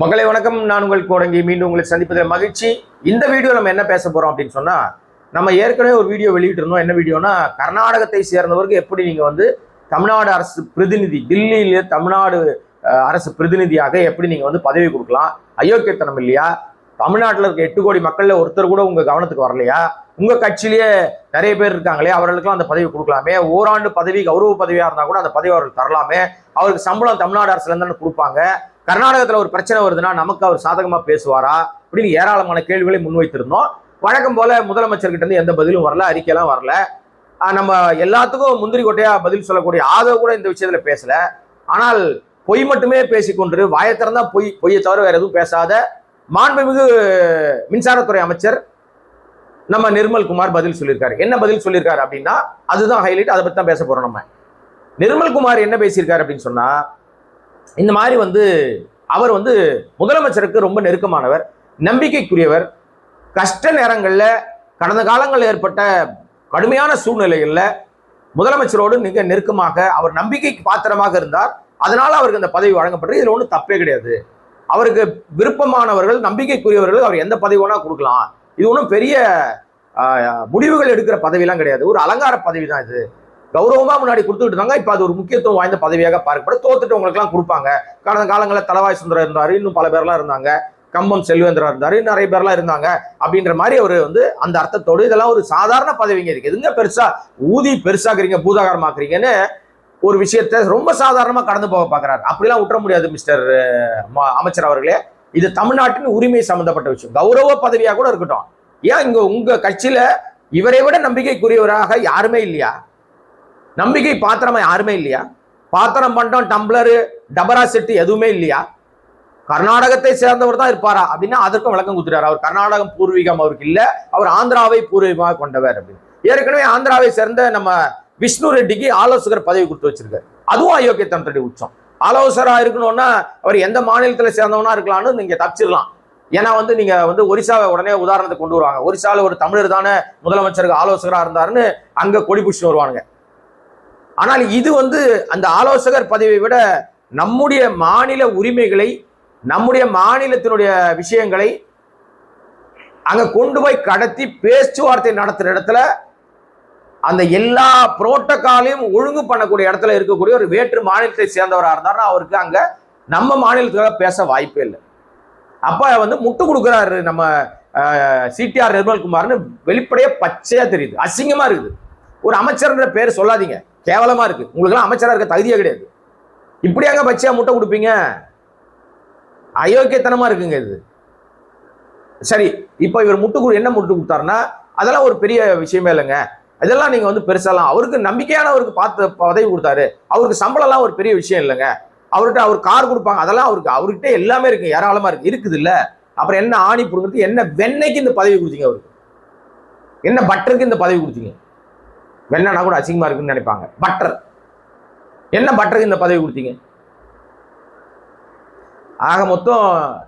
மக்களை வணக்கம். நான் உங்கள் கோடங்கி மீண்டும் உங்களை சந்திப்பதில் மகிழ்ச்சி. இந்த வீடியோ நம்ம என்ன பேச போறோம் அப்படின்னு சொன்னா, நம்ம ஏற்கனவே ஒரு வீடியோ வெளியிட்டு இருந்தோம். என்ன வீடியோனா, கர்நாடகத்தை சேர்ந்தவருக்கு எப்படி நீங்க தமிழ்நாடு அரசு பிரதிநிதி, தில்லியில தமிழ்நாடு அரசு பிரதிநிதியாக எப்படி நீங்க பதவி கொடுக்கலாம்? அயோக்கியத்தனம் இல்லையா? தமிழ்நாட்டில் இருக்க 8 கோடி மக்கள்ல ஒருத்தர் கூட உங்க கவனத்துக்கு வரலையா? உங்க கட்சியிலேயே நிறைய பேர் இருக்காங்களே, அவர்களுக்கெல்லாம் அந்த பதவி கொடுக்கலாமே. ஓராண்டு பதவி கௌரவ பதவியா இருந்தா கூட அந்த பதவி அவருக்கு தரலாமே. அவருக்கு சம்பளம் தமிழ்நாடு அரசுல இருந்து கொடுப்பாங்க. கர்நாடகத்துல ஒரு பிரச்சனை வருதுன்னா நமக்கு அவர் சாதகமா பேசுவாரா அப்படின்னு ஏராளமான கேள்விகளை முன்வைத்திருந்தோம். வழக்கம் போல முதலமைச்சர்கிட்ட இருந்து எந்த பதிலும் வரல, அறிக்கையெல்லாம் வரல. நம்ம எல்லாத்துக்கும் முந்திரி கொட்டையா பதில் சொல்லக்கூடிய ஆதரவு கூட இந்த விஷயத்துல பேசல. ஆனால் பொய் மட்டுமே பேசிக்கொண்டு வாயை திறந்தா பொய்யை தவிர வேற எதுவும் பேசாத மாண்புமிகு மின்சாரத்துறை அமைச்சர் நம்ம நிர்மல்குமார் பதில் சொல்லியிருக்காரு. என்ன பதில் சொல்லியிருக்காரு அப்படின்னா, அதுதான் ஹைலைட். அதை பத்தி தான் பேச போறோம். நம்ம நிர்மல்குமார் என்ன பேசியிருக்காரு அப்படின்னு சொன்னா, இந்த மாதிரி அவர் முதலமைச்சருக்கு ரொம்ப நெருக்கமானவர், நம்பிக்கைக்குரியவர். கஷ்ட நேரங்கள்ல கடந்த காலங்களில் ஏற்பட்ட கடுமையான சூழ்நிலைகள்ல முதலமைச்சரோடு மிக நெருக்கமாக அவர் நம்பிக்கைக்கு பாத்திரமாக இருந்தார். அதனால அவருக்கு அந்த பதவி வழங்கப்பட்டது. இதுல ஒன்றும் தப்பே கிடையாது. அவருக்கு விருப்பமானவர்கள், நம்பிக்கைக்குரியவர்கள் அவர் எந்த பதவி வேணா கொடுக்கலாம். இது ஒன்றும் பெரிய முடிவுகள் எடுக்கிற பதவியெல்லாம் கிடையாது. ஒரு அலங்கார பதவி தான் இது. கௌரவமா முன்னாடி கொடுத்துட்டு இருந்தாங்க. இப்ப அது ஒரு முக்கியத்துவம் வாய்ந்த பதவியாக பார்க்கப்படும். தோத்துட்டு உங்களுக்கு எல்லாம் கொடுப்பாங்க. கடந்த காலங்களில் தலவாய் சுந்தரம் இருந்தாரு, இன்னும் பல பேர்லாம் இருந்தாங்க, கம்பம் செல்வேந்திரா இருந்தாரு, நிறைய பேர்லாம் இருந்தாங்க. அப்படின்ற மாதிரி அவர் அந்த அர்த்தத்தோடு இதெல்லாம் ஒரு சாதாரண பதவிங்க. இருக்கு எதுங்க பெருசா ஊதி பெருசாக்குறீங்க, பூதாகரமாக்குறீங்கன்னு ஒரு விஷயத்த ரொம்ப சாதாரணமா கடந்து போக பாக்குறாரு. அப்படிலாம் விட்டுற முடியாது மிஸ்டர் அமைச்சர் அவர்களே. இது தமிழ்நாட்டின் உரிமை சம்பந்தப்பட்ட விஷயம். கௌரவ பதவியா கூட இருக்கட்டும். ஏன் இங்க உங்க கட்சியில இவரை விட நம்பிக்கைக்குரியவராக யாருமே இல்லையா? நம்பிக்கை பாத்திரமா யாருமே இல்லையா? பாத்திரம் பண்டம், டம்ளரு, டபரா செட்டு எதுவுமே இல்லையா? கர்நாடகத்தை சேர்ந்தவர் தான் இருப்பாரா அப்படின்னா அதற்கும் விளக்கம் கொடுத்துட்டாரு. அவர் கர்நாடகம் பூர்வீகம் அவருக்கு இல்ல, அவர் ஆந்திராவை பூர்வீகமாக கொண்டவர் அப்படின்னு. ஏற்கனவே ஆந்திராவை சேர்ந்த நம்ம விஷ்ணு ரெட்டிக்கு ஆலோசகர் பதவி கொடுத்து வச்சிருக்காரு. அதுவும் அயோக்கியத்தனத்துடைய உச்சம். ஆலோசகரா இருக்கணும்னா அவர் எந்த மாநிலத்துல சேர்ந்தவனா இருக்கலாம்னு நீங்க தப்பிச்சிடலாம். ஏன்னா நீங்க ஒரிசாவை உடனே உதாரணத்தை கொண்டு வருவாங்க. ஒரிசால ஒரு தமிழர் தானே முதலமைச்சருக்கு ஆலோசகரா இருந்தாருன்னு அங்க கொடி புடிச்சு வருவானுங்க. ஆனால் இது அந்த ஆலோசகர் பதவியை விட நம்முடைய மாநில உரிமைகளை, நம்முடைய மாநிலத்தினுடைய விஷயங்களை அங்க கொண்டு போய் கடத்தி பேச்சுவார்த்தை நடத்துற இடத்துல அந்த எல்லா புரோட்டோகாலையும் ஒழுங்கு பண்ணக்கூடிய இடத்துல இருக்கக்கூடிய ஒரு வேற்று மாநிலத்தை சேர்ந்தவராக இருந்தாருன்னா அவருக்கு அங்க நம்ம மாநிலத்துக்காக பேச வாய்ப்பே இல்லை. அப்ப முட்டு கொடுக்குறாரு நம்ம சிடிஆர் நிர்மல்குமார்னு வெளிப்படையா பச்சையா தெரியுது. அசிங்கமா இருக்குது. ஒரு அமைச்சர்ன்ற பேர் சொல்லாதீங்க, கேவலமா இருக்கு. உங்களுக்கு எல்லாம் அமைச்சரா இருக்க தகுதியே கிடையாது. இப்படியாங்க பச்சையா முட்டை கொடுப்பீங்க? அயோக்கியத்தனமா இருக்குங்க இது. சரி, இப்ப இவர் என்ன முட்டு கொடுத்தாருன்னா அதெல்லாம் ஒரு பெரிய விஷயமே இல்லைங்க. இதெல்லாம் நீங்க பெருசாலாம் அவருக்கு நம்பிக்கையானவருக்கு பார்த்து பதவி கொடுத்தாரு. அவருக்கு சம்பளம் எல்லாம் ஒரு பெரிய விஷயம் இல்லைங்க. அவர்கிட்ட அவர் கார் கொடுப்பாங்க, அதெல்லாம் அவர்கிட்ட எல்லாமே இருக்கு, ஏராளமா இருக்குது இல்ல. அப்புறம் என்ன ஆணி புடுங்கிறது, என்ன வெண்ணெய்க்கு இந்த பதவி கொடுத்தீங்க? அவருக்கு என்ன பட்டருக்கு இந்த பதவி கொடுத்தீங்க? வெண்ணா கூட அசிங்கமா இருக்குன்னு நினைப்பாங்க. பட்டர் என்ன பட்டருக்கு இந்த பதவி கொடுத்தீங்க? ஆக மொத்தம்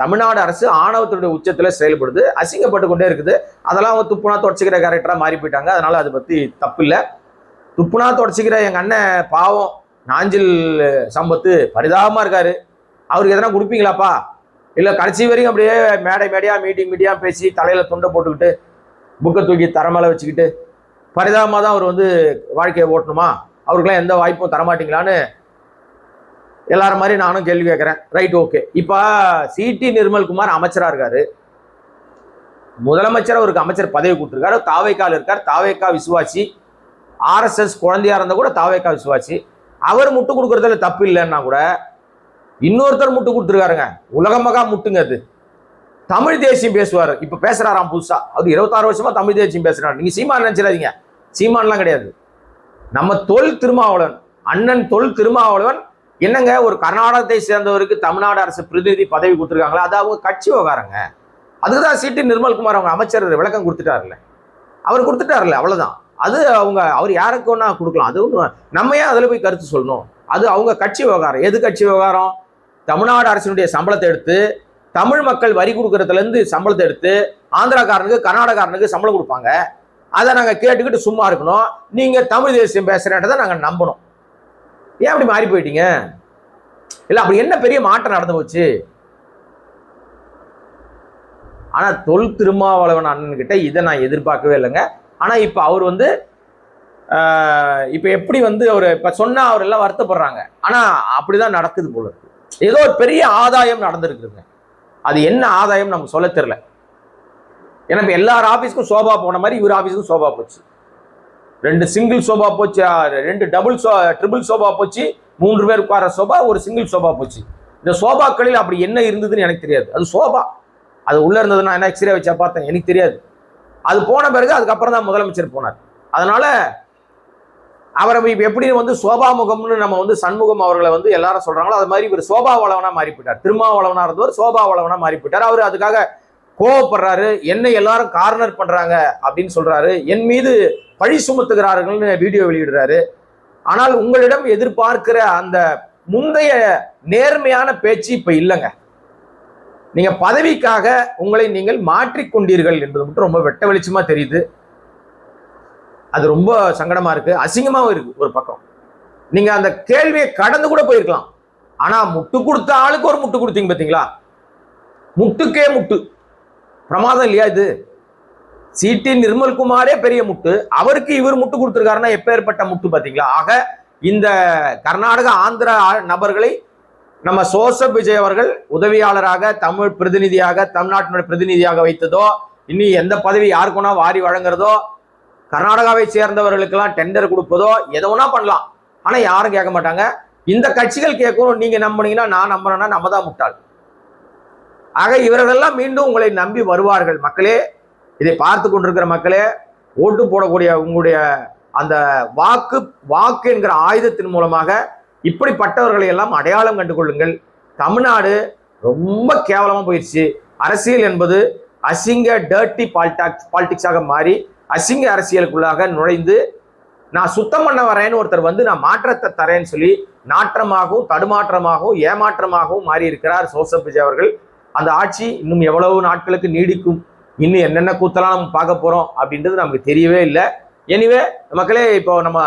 தமிழ்நாடு அரசு ஆணவத்தினுடைய உச்சத்துல செயல்படுது, அசிங்கப்பட்டு கொண்டே இருக்குது. அதெல்லாம் துப்புனா தொடச்சிக்கிற கேரக்டரா மாறி போயிட்டாங்க. அதனால அதை பத்தி தப்பு இல்லை. துப்புனா தொடச்சிக்கிற எங்க அண்ணன் பாவம் நாஞ்சில் சம்பத்து பரிதாபமா இருக்காரு. அவருக்கு எதனா கொடுப்பீங்களாப்பா? இல்ல கடைசி வரைக்கும் அப்படியே மேடையா மீட்டிங் பேசி தலையில துண்டை போட்டுக்கிட்டு புக்கை தூக்கி தரமேல வச்சுக்கிட்டு பரிதாபமா தான் அவர் வாழ்க்கையை ஓட்டணுமா? அவருக்கெல்லாம் எந்த வாய்ப்பும் தரமாட்டீங்களான்னு எல்லாரும் மாதிரி நானும் கேள்வி கேட்கிறேன். Right, okay. இப்ப சிடி நிர்மல்குமார் அமைச்சரா இருக்காரு, முதலமைச்சர் அவருக்கு அமைச்சர் பதவி கொடுத்துருக்காரு. தாவேக்கால இருக்கார், தாவேக்கா விசுவாசி. RSS குழந்தையா இருந்தா கூட தாவேக்கா விசுவாசி. அவர் முட்டு கொடுக்கறதுல தப்பு இல்லைன்னா கூட இன்னொருத்தர் முட்டு கொடுத்துருக்காருங்க. உலகமகா முட்டுங்க. அது தமிழ் தேசியம் பேசுவாரு. இப்ப பேசுறாராம் புதுசா. அவர் 26 வருஷமா தமிழ் தேசியம் பேசுறாரு. நீங்க சீமான் நினைச்சிடாதீங்க, சீமான்லாம் கிடையாது. நம்ம தொல் திருமாவளவன், அண்ணன் தொல் திருமாவளவன் என்னங்க ஒரு கர்நாடகத்தை சேர்ந்தவருக்கு தமிழ்நாடு அரசு பிரதிநிதி பதவி கொடுத்துருக்காங்களா? அது அவங்க கட்சி விவகாரங்க. அதுக்குதான் சிடி நிர்மல்குமார் அவங்க அமைச்சர் விளக்கம் கொடுத்துட்டாருல்ல, அவர் கொடுத்துட்டாருல்ல, அவ்வளவுதான். அது அவர் யாருக்கு ஒன்னா கொடுக்கலாம். அது ஒண்ணு நம்ம ஏன் அதுல போய் கருத்து சொல்லணும்? அது அவங்க கட்சி விவகாரம். எது கட்சி விவகாரம்? தமிழ்நாடு அரசினுடைய சம்பளத்தை எடுத்து, தமிழ் மக்கள் வரி கொடுக்கறதுல இருந்து சம்பளத்தை எடுத்து ஆந்திராக்காரனுக்கு கர்நாடகாரனுக்கு சம்பளம் கொடுப்பாங்க. அதை நாங்க கேட்டுக்கிட்டு சும்மா இருக்கணும். நீங்க தமிழ் தேசியம் பேசுறதை நாங்க நம்பணும். ஏன் அப்படி மாறி போயிட்டீங்க? இல்ல அப்படி என்ன பெரிய மாற்றம் நடந்து போச்சு? ஆனா திருமாவளவன் அண்ணன் கிட்ட இதை நான் எதிர்பார்க்கவே இல்லைங்க. ஆனா இப்ப அவர் வந்து இப்ப எப்படி வந்து அவர் இப்ப சொன்னா அவர் எல்லாம் வருத்தப்படுறாங்க. ஆனா அப்படிதான் நடக்குது போல இருக்கு. ஏதோ ஒரு பெரிய ஆதாயம் நடந்திருக்குங்க. அது என்ன ஆதாயம் நமக்கு சொல்ல தெரியல. ஏன்னா இப்ப எல்லார் ஆபீஸ்க்கும் சோபா போன மாதிரி இவர் ஆபீஸ்க்கும் சோபா போச்சு. 2 சிங்கிள் சோபா போச்சு, 2 ட்ரிபிள் சோபா போச்சு, 3 பேர் உட்கார சோபா, ஒரு சிங்கிள் சோபா போச்சு. இந்த சோபாக்களில் அப்படி என்ன இருந்ததுன்னு எனக்கு தெரியாது. அது சோபா, அது உள்ள இருந்ததுன்னா என்ன எக்ஸ்ரே வச்சா பார்த்தேன், எனக்கு தெரியாது. அது போன பிறகு அதுக்கப்புறம் தான் முதலமைச்சர் போனார். அதனால அவரை எப்படி வந்து சோபா முகம்னு நம்ம வந்து சண்முகம் அவர்களை வந்து எல்லாரும் சொல்றாங்களோ அது மாதிரி இவர் சோபா வளவனா மாறி போயிட்டார். திருமாவளவனா இருந்தவர் சோபா வளவனா மாறி போயிட்டார். அவர் அதுக்காக கோவப்படுறாரு. என்னை எல்லாரும் கார்னர் பண்றாங்க அப்படின்னு சொல்றாரு, என் மீது பழி சுமத்துகிறார்கள்னு வீடியோ வெளியிடுறாரு. ஆனால் உங்களிடம் எதிர்பார்க்கிற அந்த முந்தைய நேர்மையான பேச்சு இப்ப இல்லைங்க. நீங்க பதவிக்காக உங்களை நீங்கள் மாற்றிக்கொண்டீர்கள் என்பது மட்டும் ரொம்ப வெட்ட வெளிச்சமா தெரியுது. அது ரொம்ப சங்கடமா இருக்கு, அசிங்கமாவும் இருக்கு. ஒரு பக்கம் நீங்க அந்த கேள்வியை கடந்து கூட போயிருக்கலாம். ஆனா முட்டு கொடுத்த ஆளுக்கு ஒரு முட்டு கொடுத்தீங்க பாத்தீங்களா? முட்டுக்கே முட்டு, பிரமாதம் இல்லையா இது? சிடி நிர்மல்குமாரே பெரிய முட்டு, அவருக்கு இவர் முட்டு கொடுத்திருக்காருன்னா எப்பேற்பட்ட முட்டு பாத்தீங்களா? ஆக இந்த கர்நாடக ஆந்திரா நபர்களை நம்ம ஜோசப் விஜய் அவர்கள் உதவியாளராக, தமிழ் பிரதிநிதியாக, தமிழ்நாட்டினுடைய பிரதிநிதியாக வைத்ததோ, இனி எந்த பதவி யாருக்குன்னா வாரி வழங்குறதோ, கர்நாடகாவை சேர்ந்தவர்களுக்கெல்லாம் டெண்டர் கொடுப்பதோ எதோனா பண்ணலாம். ஆனா யாரும் கேட்க மாட்டாங்க. இந்த கட்சிகள் கேட்கணும். நீங்க நம்பினீங்கன்னா நான் நம்புறேன்னா நம்ம தான் முட்டாள். ஆக இவர்களெல்லாம் மீண்டும் உங்களை நம்பி வருவார்கள். மக்களே, இதை பார்த்து கொண்டிருக்கிற மக்களே, ஓட்டு போடக்கூடிய உங்களுடைய அந்த வாக்கு என்கிற ஆயுதத்தின் மூலமாக இப்படிப்பட்டவர்களை எல்லாம் அடையாளம் கண்டு கொள்ளுங்கள். தமிழ்நாடு ரொம்ப கேவலமா போயிடுச்சு. அரசியல் என்பது அசிங்க டர்ட்டி பாலிடிக்ஸாக மாறி அசிங்க அரசியலுக்குள்ளாக நுழைந்து நான் சுத்தம் பண்ண வரேன்னு ஒருத்தர் வந்து நான் மாற்றத்தை தரேன்னு சொல்லி நாற்றமாகவும் தடுமாற்றமாகவும் ஏமாற்றமாகவும் மாறி இருக்கிறார் ஜோசப் விஜய் அவர்கள். அந்த ஆட்சி இன்னும் எவ்வளவு நாட்களுக்கு நீடிக்கும், இன்னும் என்னென்ன கூத்தலாம் நம்ம பார்க்க போறோம் அப்படின்றது நமக்கு தெரியவே இல்லை. எனிவே மக்களே, இப்போ நம்ம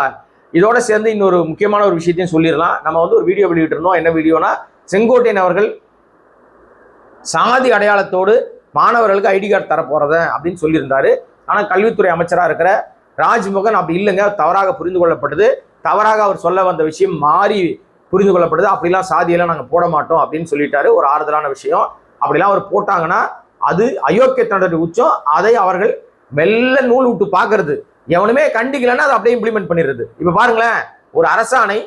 இதோட சேர்ந்து இன்னொரு முக்கியமான ஒரு விஷயத்தையும் சொல்லிடலாம். நம்ம வந்து ஒரு வீடியோ வெளியிட்டு இருந்தோம். என்ன வீடியோனா, செங்கோட்டையன் அவர்கள் சாதி அடையாளத்தோடு மாணவர்களுக்கு ஐடி கார்டு தர போறத அப்படின்னு சொல்லியிருந்தாரு. ஆனால் கல்வித்துறை அமைச்சராக இருக்கிற ராஜ்மோகன் அப்படி இல்லைங்க, தவறாக புரிந்து கொள்ளப்பட்டது, தவறாக அவர் சொல்ல வந்த விஷயம் மாறி புரிந்து கொள்ளப்படுது, அப்படிலாம் சாதியெல்லாம் நாங்கள் போட மாட்டோம் அப்படின்னு சொல்லிட்டாரு. ஒரு ஆறுதலான விஷயம். அப்படிலாம் அவர் போட்டாங்கன்னா அது அயோக்கியத்தனோட உச்சம். அதை அவர்கள் மெல்ல நூல் விட்டு பார்க்கறது, எவனுமே கண்டிக்கலன்னா அதை அப்படியே இம்ப்ளிமெண்ட் பண்ணிடுறது. இப்ப பாருங்களேன், ஒரு அரசாணை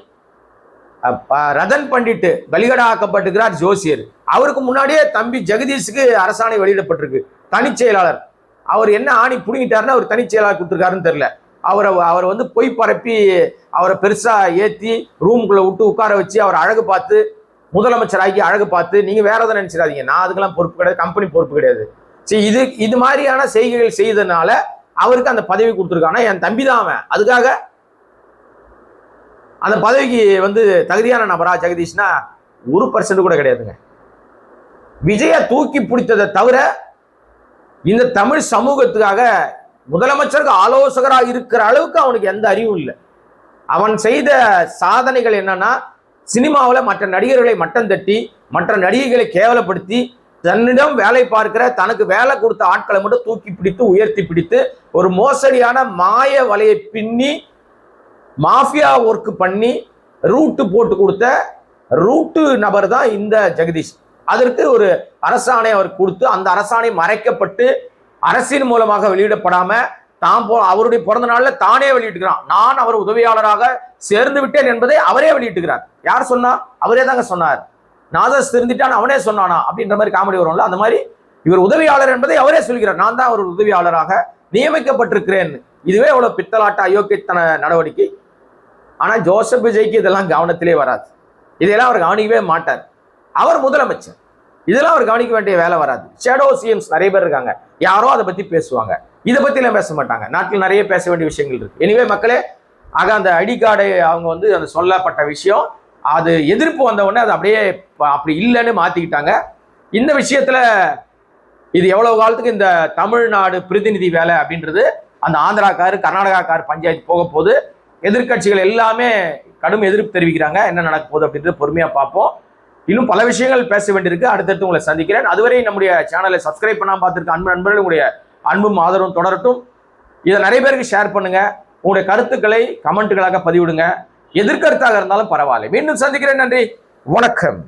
ரதன் பண்டிட் பலிகடா ஆக்கப்பட்டிருக்கிறார் ஜோசியர். அவருக்கு முன்னாடியே தம்பி ஜெகதீஷுக்கு அரசாணை வெளியிடப்பட்டிருக்கு. தனிச் செயலாளர் அவர் என்ன ஆணி புடுங்கிட்டாருன்னா அவர் தனிச் செயலாளர் கொடுத்துருக்காருன்னு தெரியல. அவர் வந்து பொய் பரப்பி அவரை பெருசா ஏற்றி ரூமுக்குள்ள விட்டு உட்கார வச்சு அவர் அழகு பார்த்து முதலமைச்சர் ஆகி அழகு பார்த்து நீங்க வேற எதை நினைச்சிடாதீங்க. நான் அதுக்கெல்லாம் பொறுப்பு கிடையாது, கம்பெனி பொறுப்பு கிடையாது. சரி, இது மாதிரியான செய்கைகள் செய்ததுனால அவருக்கு அந்த பதவி கொடுத்துருக்காங்க. என் தம்பி தான் அவன், அதுக்காக அந்த பதவிக்கு வந்து தகுதியான நபரா ஜெகதீஷ்னா 1% கூட கிடையாதுங்க. விஜய தூக்கி பிடித்ததை தவிர இந்த தமிழ் சமூகத்துக்காக முதலமைச்சருக்கு ஆலோசகராக இருக்கிற அளவுக்கு அவனுக்கு எந்த அறிவும் இல்லை. அவன் செய்த சாதனைகள் என்னன்னா, சினிமாவில் மற்ற நடிகர்களை மட்டம் தட்டி, மற்ற நடிகைகளை கேவலப்படுத்தி, தன்னிடம் வேலை பார்க்கிற தனக்கு வேலை கொடுத்த ஆட்களை மட்டும் தூக்கி பிடித்து உயர்த்தி பிடித்து ஒரு மோசடியான மாய வலையை பின்னி மாஃபியா ஒர்க் பண்ணி ரூட்டு போட்டு கொடுத்த ரூட்டு நபர் தான் இந்த ஜெகதீஷ். அதற்கு ஒரு அரசாணை அவர் கொடுத்து அந்த அரசாணை மறைக்கப்பட்டு அரசின் மூலமாக வெளியிடப்படாம அவருடைய பிறந்த நாள்ல தானே வெளியிட்டுக்கிறான். நான் அவர் உதவியாளராக சேர்ந்து விட்டேன் என்பதை அவரே வெளியிட்டுக்கிறார். யார் சொன்னா? அவரே தாங்க சொன்னார். நாதஸ் திருந்திட்டான் அவனே சொன்னானா அப்படின்ற மாதிரி காமெடி வரும்ல, அந்த மாதிரி இவர் உதவியாளர் என்பதை அவரே சொல்கிறார். நான் தான் அவர் உதவியாளராக நியமிக்கப்பட்டிருக்கிறேன். இதுவே எவ்வளவு பித்தலாட்ட அயோக்கியத்தன நடவடிக்கை. ஆனா ஜோசப் விஜய்க்கு இதெல்லாம் கவனத்திலே வராது. இதெல்லாம் அவர் கவனிக்கவே மாட்டார். அவர் முதலமைச்சர், இதெல்லாம் அவர் கவனிக்க வேண்டிய வேலை வராது. ஷேடோ சிஎம்ஸ் நிறைய பேர் இருக்காங்க, யாரோ அதை பத்தி பேசுவாங்க, இதை பத்தி எல்லாம் பேச மாட்டாங்க. நாட்டில் நிறைய பேச வேண்டிய விஷயங்கள் இருக்கு. எனிவே மக்களே, ஆக அந்த ஐடி கார்டை அவங்க வந்து அந்த சொல்லப்பட்ட விஷயம், அது எதிர்ப்பு வந்த உடனே அது அப்படியே அப்படி இல்லைன்னு மாத்திக்கிட்டாங்க. இந்த விஷயத்துல இது எவ்வளவு காலத்துக்கு இந்த தமிழ்நாடு பிரதிநிதி வேலை அப்படின்றது அந்த ஆந்திராக்காரு கர்நாடகாக்கார் பஞ்சாயத்து போக போது எதிர்கட்சிகள் எல்லாமே கடும் எதிர்ப்பு தெரிவிக்கிறாங்க. என்ன நடக்க போகுது அப்படின்றது பொறுமையா பார்ப்போம். இன்னும் பல விஷயங்கள் பேச வேண்டியிருக்கு. அடுத்தடுத்து உங்களை சந்திக்கிறேன். அதுவரை நம்முடைய சேனலை சப்ஸ்கிரைப் பண்ணாம பார்த்துருக்க அன்பு நண்பர்கள், உங்களுடைய அன்பும் ஆதரவும் தொடரட்டும். இதை நிறைய பேருக்கு ஷேர் பண்ணுங்க. உங்களுடைய கருத்துக்களை கமெண்ட்டுகளாக பதிவிடுங்க. எதிர்கருத்தாக இருந்தாலும் பரவாயில்லை. மீண்டும் சந்திக்கிறேன். நன்றி, வணக்கம்.